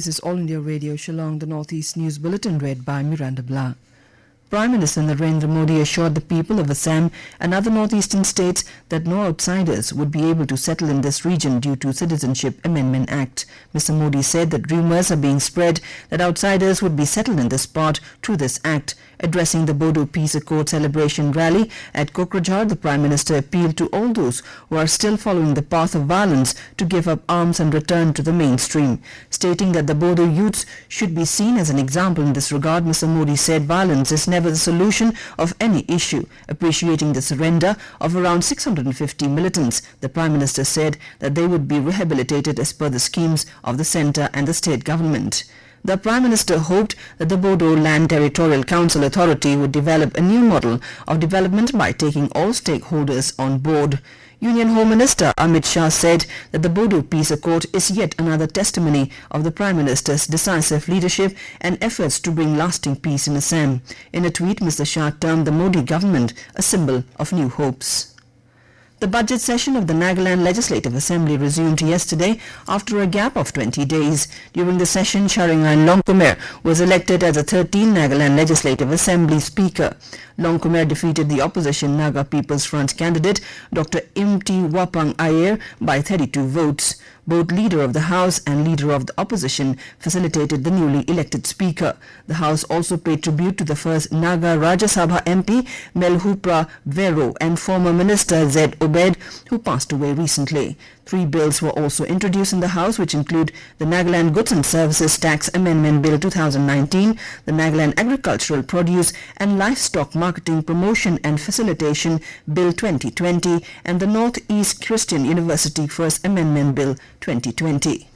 This is All India Radio Shillong, the Northeast News Bulletin read by Miranda. Prime Minister Narendra Modi assured the people of Assam and other northeastern states that no outsiders would be able to settle in this region due to Citizenship Amendment Act. Mr. Modi said that rumours are being spread that outsiders would be settled in this part through this act. Addressing the Bodo Peace Accord celebration rally at Kokrajhar, the Prime Minister appealed to all those who are still following the path of violence to give up arms and return to the mainstream. Stating that the Bodo youths should be seen as an example in this regard, Mr. Modi said violence is never the solution of any issue. Appreciating the surrender of around 650 militants, the Prime Minister said that they would be rehabilitated as per the schemes of the centre and the state government. The Prime Minister hoped that the Bodo Land Territorial Council Authority would develop a new model of development by taking all stakeholders on board. Union Home Minister Amit Shah said that the Bodo Peace Accord is yet another testimony of the Prime Minister's decisive leadership and efforts to bring lasting peace in Assam. In a tweet, Mr. Shah termed the Modi government a symbol of new hopes. The budget session of the Nagaland Legislative Assembly resumed yesterday after a gap of 20 days. During the session, Sharingain Longkumer was elected as the 13th Nagaland Legislative Assembly Speaker. Longkumer defeated the opposition Naga People's Front candidate Dr. Imti Wapang Ayer by 32 votes. Both Leader of the House and Leader of the Opposition facilitated the newly elected Speaker. The House also paid tribute to the first Naga Rajya Sabha MP Melhupra Vero and former Minister Z. Obed, who passed away recently. 3 bills were also introduced in the House, which include the Nagaland Goods and Services Tax Amendment Bill 2019, the Nagaland Agricultural Produce and Livestock Marketing Promotion and Facilitation Bill 2020 and the Northeast Christian University First Amendment Bill 2020.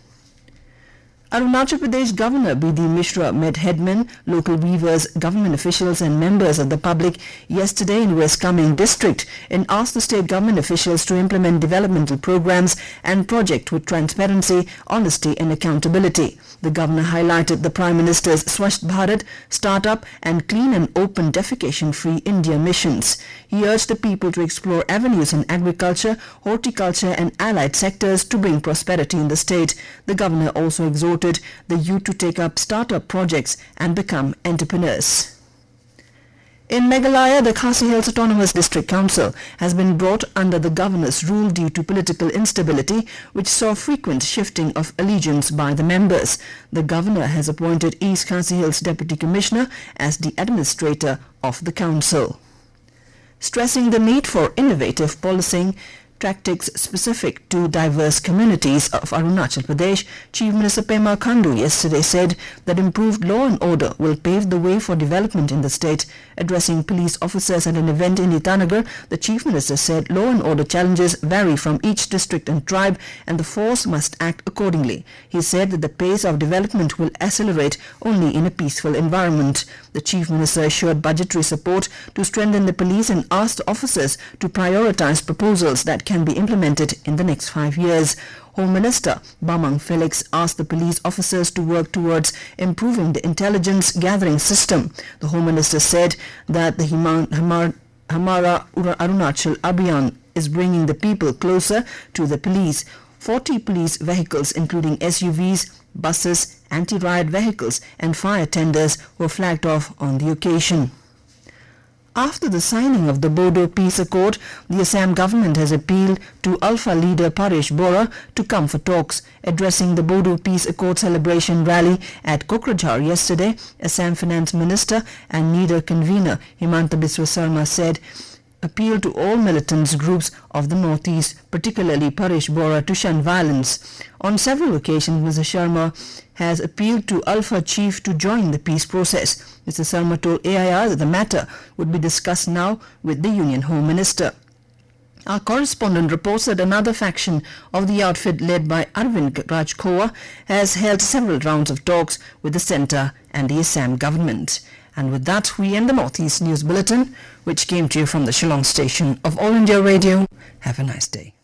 Arunachal Pradesh Governor B.D. Mishra met headmen, local weavers, government officials and members of the public yesterday in West Kameng district and asked the state government officials to implement developmental programs and projects with transparency, honesty and accountability. The governor highlighted the Prime Minister's Swachh Bharat, Startup and Clean and Open Defecation-Free India missions. He urged the people to explore avenues in agriculture, horticulture and allied sectors to bring prosperity in the state. The governor also exhorted the youth to take up startup projects and become entrepreneurs. In Meghalaya, the Khasi Hills Autonomous District Council has been brought under the governor's rule due to political instability, which saw frequent shifting of allegiance by the members. The governor has appointed East Khasi Hills Deputy Commissioner as the administrator of the council. Stressing the need for innovative policing tactics specific to diverse communities of Arunachal Pradesh, Chief Minister Pema Khandu yesterday said that improved law and order will pave the way for development in the state. Addressing police officers at an event in Itanagar, the Chief Minister said law and order challenges vary from each district and tribe and the force must act accordingly. He said that the pace of development will accelerate only in a peaceful environment. The Chief Minister assured budgetary support to strengthen the police and asked officers to prioritize proposals that can be implemented in the next 5 years. Home Minister Bamang Felix asked the police officers to work towards improving the intelligence gathering system. The Home Minister said that the Hamara Arunachal Abhiyan is bringing the people closer to the police. 40 police vehicles including SUVs, buses, anti-riot vehicles and fire tenders were flagged off on the occasion. After the signing of the Bodo Peace Accord, the Assam government has appealed to Alpha leader Paresh Bora to come for talks. Addressing the Bodo Peace Accord celebration rally at Kokrajhar yesterday, Assam Finance Minister and NIDA convener Himanta Biswa Sarma said, appeal to all militants groups of the Northeast, particularly Paresh Bora, to shun violence. On several occasions, Mr. Sharma has appealed to Alpha Chief to join the peace process. Mr. Sharma told AIR that the matter would be discussed now with the Union Home Minister. Our correspondent reports that another faction of the outfit led by Arvind Rajkhowa has held several rounds of talks with the centre and the Assam government. And with that, we end the Northeast News Bulletin, which came to you from the Shillong station of All India Radio. Have a nice day.